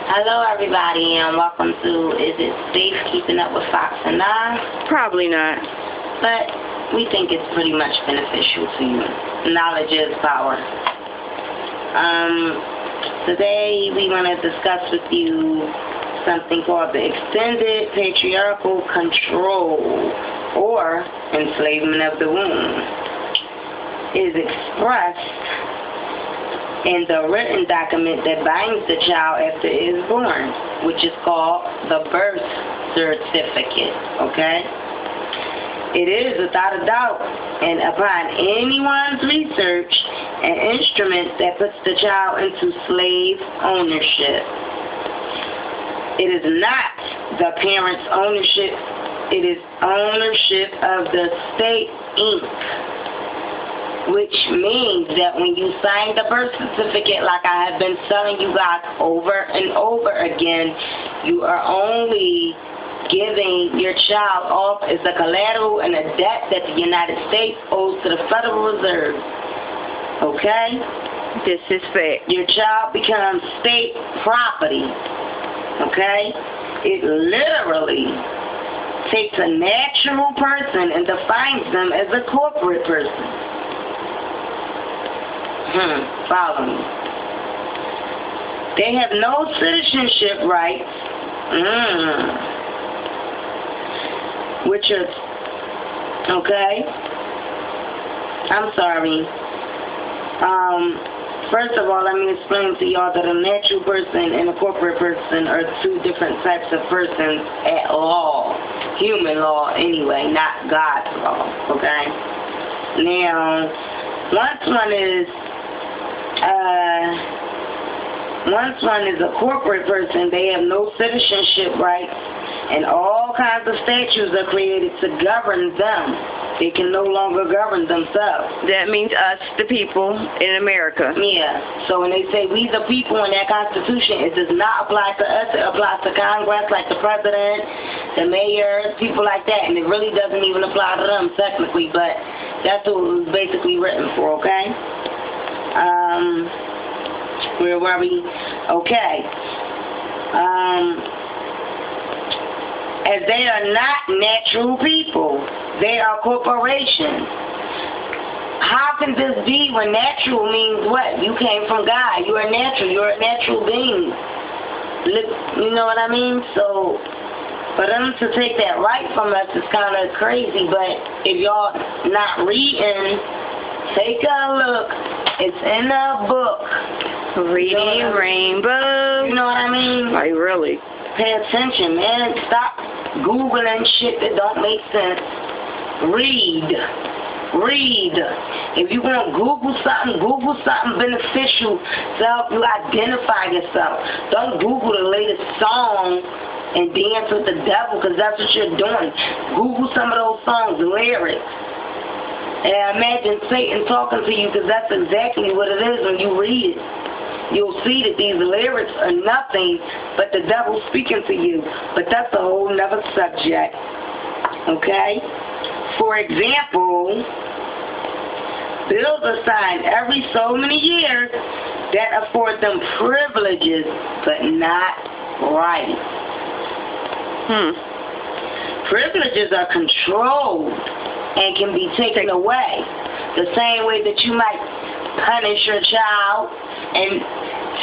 Hello, everybody, and welcome to Is It Safe Keeping Up with Fox and I? Probably not. But we think it's pretty much beneficial to you. Knowledge is power. Today we want to discuss with you something called the extended patriarchal control or enslavement of the womb. It is expressed in the written document that binds the child after it is born, which is called the birth certificate, okay? It is, without a doubt, and upon anyone's research, an instrument that puts the child into slave ownership. It is not the parent's ownership, it is ownership of the state, Inc., which means that when you sign the birth certificate, like I have been telling you guys over and over again, you are only giving your child off as a collateral and a debt that the United States owes to the Federal Reserve. Okay? This is fact. Your child becomes state property. Okay? It literally takes a natural person and defines them as a corporate person. Follow me. They have no citizenship rights, which is, okay, I'm sorry. First of all, let me explain to y'all that a natural person and a corporate person are two different types of persons at law. Human law, anyway, not God's law, okay? Now, once one is a corporate person, they have no citizenship rights, and all kinds of statutes are created to govern them. They can no longer govern themselves. That means us, the people in America. Yeah. So when they say we the people in that Constitution, it does not apply to us. It applies to Congress, like the president, the mayor, people like that, and it really doesn't even apply to them technically, but that's what it was basically written for, okay? Where were we? Okay. As they are not natural people, they are corporations. How can this be when natural means what? You came from God. You are natural. You're a natural being. You know what I mean? So, for them to take that right from us is kind of crazy, but if y'all not reading, take a look. It's in a book. Reading Rainbow. You know what I mean? Like, really? Pay attention, man. Stop Googling shit that don't make sense. Read. If you want to Google something beneficial to help you identify yourself. Don't Google the latest song and dance with the devil, because that's what you're doing. Google some of those songs, lyrics. And imagine Satan talking to you, because that's exactly what it is when you read it. You'll see that these lyrics are nothing but the devil speaking to you. But that's a whole nother subject. Okay? For example, bills are signed every so many years that afford them privileges, but not rights. Privileges are controlled and can be taken away. The same way that you might punish your child and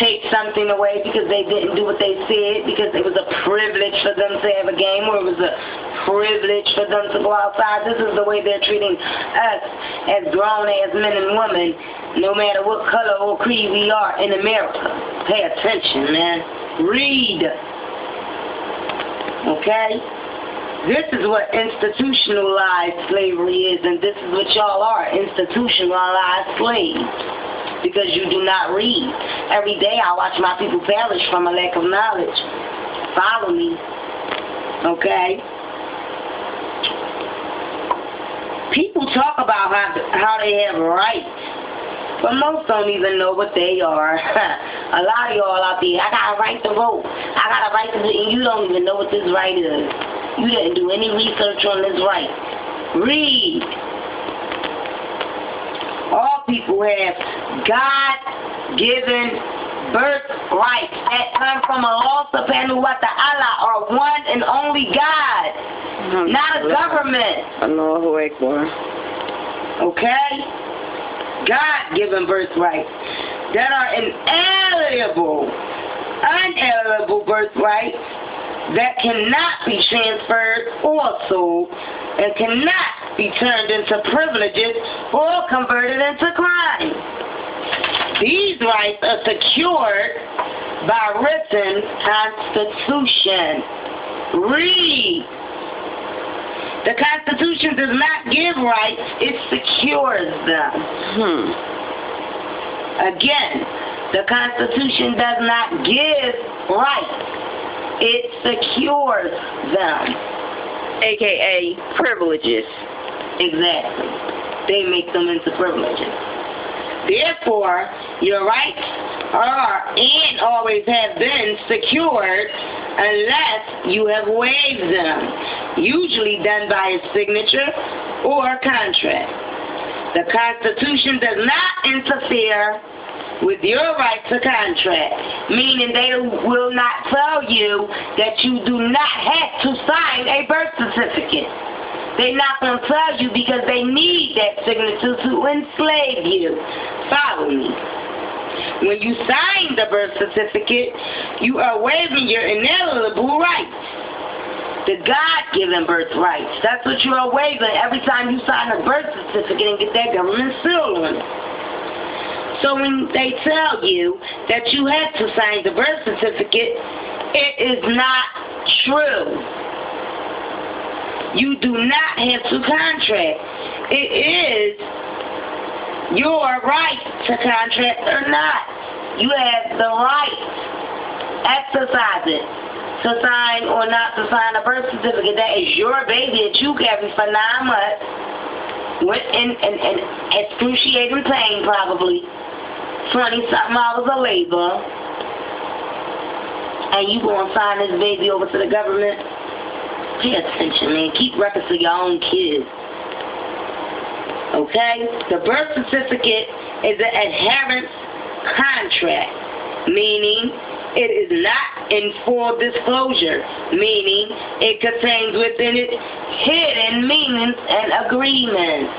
take something away because they didn't do what they said, because it was a privilege for them to have a game, or it was a privilege for them to go outside. This is the way they're treating us as grown-ass men and women, no matter what color or creed we are in America. Pay attention, man. Read. Okay? This is what institutionalized slavery is, and this is what y'all are, institutionalized slaves, because you do not read. Every day I watch my people perish from a lack of knowledge. Follow me, okay? People talk about how they have rights, but most don't even know what they are. A lot of y'all out there, I got a right to vote. I got a right to vote, and you don't even know what this right is. You didn't do any research on this right. Read. All people have God-given birthrights that come from Allah subhanahu wa ta'ala or one and only God, not a government. Allahu Akbar. Okay? God-given birthrights that are unalienable birthrights that cannot be transferred or sold and cannot be turned into privileges or converted into crime. These rights are secured by written constitution. Read. The Constitution does not give rights, it secures them. Again, the Constitution does not give rights, it secures them. AKA privileges. Exactly. They make them into privileges. Therefore, your rights are and always have been secured unless you have waived them, usually done by a signature or a contract. The Constitution does not interfere with your right to contract, meaning they will not tell you that you do not have to sign a birth certificate. They're not going to tell you because they need that signature to enslave you. Follow me. When you sign the birth certificate, you are waiving your inalienable rights, the God-given birth rights. That's what you are waiving every time you sign a birth certificate and get that government seal on it. So when they tell you that you have to sign the birth certificate, it is not true. You do not have to contract. It is your right to contract or not. You have the right, exercise it, to sign or not to sign a birth certificate. That is your baby that you carry for 9 months, in excruciating pain probably, 20-something hours of labor, and you going to sign this baby over to the government? Pay attention, man. Keep records of your own kids. Okay? The birth certificate is an adherence contract, meaning it is not in full disclosure, meaning it contains within it hidden meanings and agreements.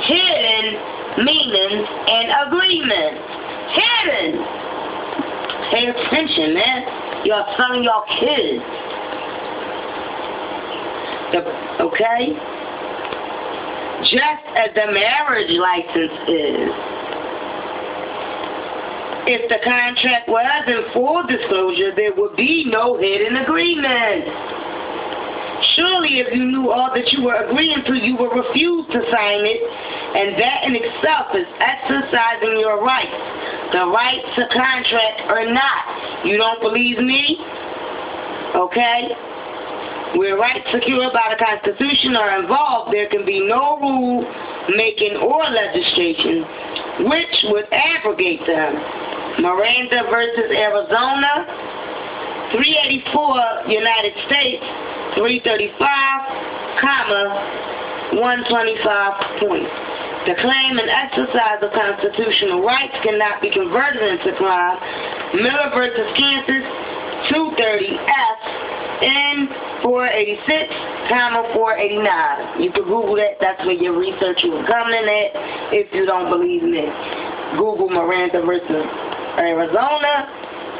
Hidden meanings and agreements. Hidden. Pay attention, man. Y'all selling y'all kids. Okay? Just as the marriage license is. If the contract was in full disclosure, there would be no hidden agreement. Surely if you knew all that you were agreeing to, you would refuse to sign it, and that in itself is exercising your right, the right to contract or not. You don't believe me? Okay? Where rights secured by the Constitution are involved, there can be no rule making or legislation which would abrogate them. Miranda versus Arizona, 384 United States, 335, 125 points. The claim and exercise of constitutional rights cannot be converted into crime. Miller versus Kansas, 230F, N 486, 489. You can Google that. That's where your research will come in at if you don't believe me. Google Miranda versus Arizona,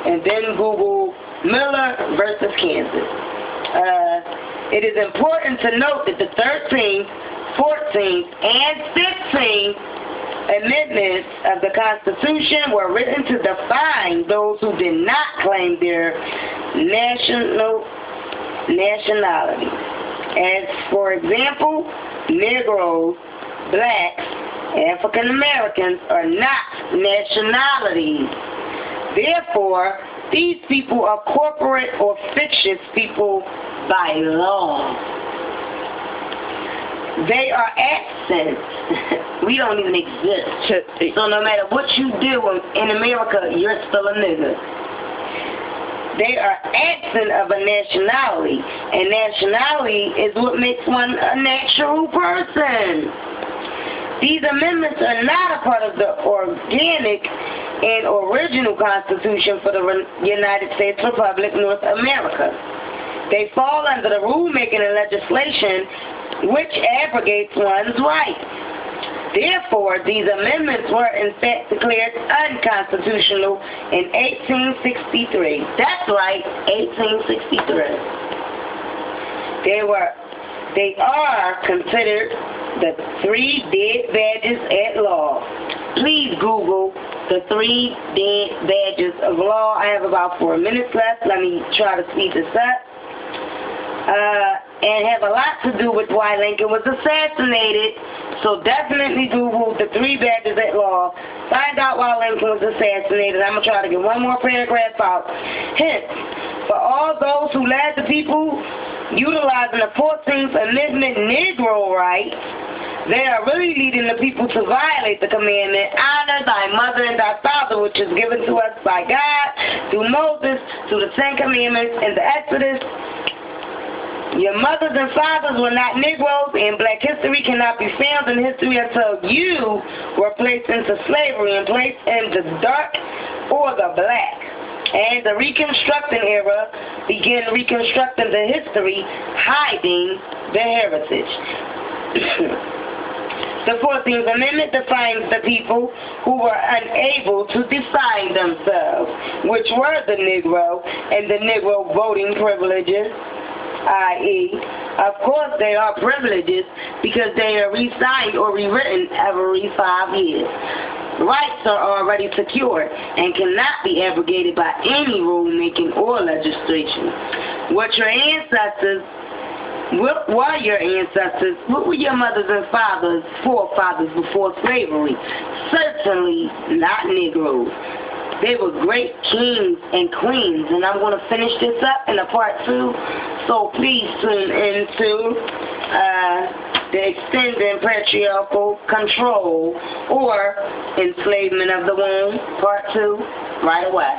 and then Google Miller versus Kansas. It is important to note that the 13th, 14th, and 15th amendments of the Constitution were written to define those who did not claim their nationality. As, for example, Negroes, blacks, African Americans are not nationalities. Therefore, these people are corporate or fictitious people by law. They are absent. We don't even exist. So no matter what you do in America, you're still a nigga. They are absent of a nationality, and nationality is what makes one a natural person. These amendments are not a part of the organic and original Constitution for the United States Republic, North America. They fall under the rulemaking and legislation which abrogates one's rights. Therefore, these amendments were in fact declared unconstitutional in 1863. That's right, 1863. They are considered the 3 dead badges at law. Please Google the 3 dead badges of law. I have about 4 minutes left. Let me try to speed this up. And have a lot to do with why Lincoln was assassinated. So definitely Google the 3 badges at law. Find out why Lincoln was assassinated. I'm going to try to get one more paragraph out. Hence, for all those who led the people utilizing the 14th Amendment Negro rights, they are really leading the people to violate the commandment, honor thy mother and thy father, which is given to us by God through Moses, through the 10 Commandments and the Exodus. Your mothers and fathers were not Negroes, and black history cannot be found in history until you were placed into slavery and placed in the dark or the black. And the Reconstructing era began reconstructing the history, hiding the heritage. The 14th Amendment defines the people who were unable to define themselves, which were the Negro and the Negro voting privileges, i.e., of course they are privileges because they are re-signed or rewritten every 5 years. Rights are already secured and cannot be abrogated by any rulemaking or legislation. What were your ancestors? What were your mothers and fathers, forefathers before slavery? Certainly not Negroes. They were great kings and queens, and I'm going to finish this up in a part 2. So please tune into the extending patriarchal control or enslavement of the womb, part 2, right away.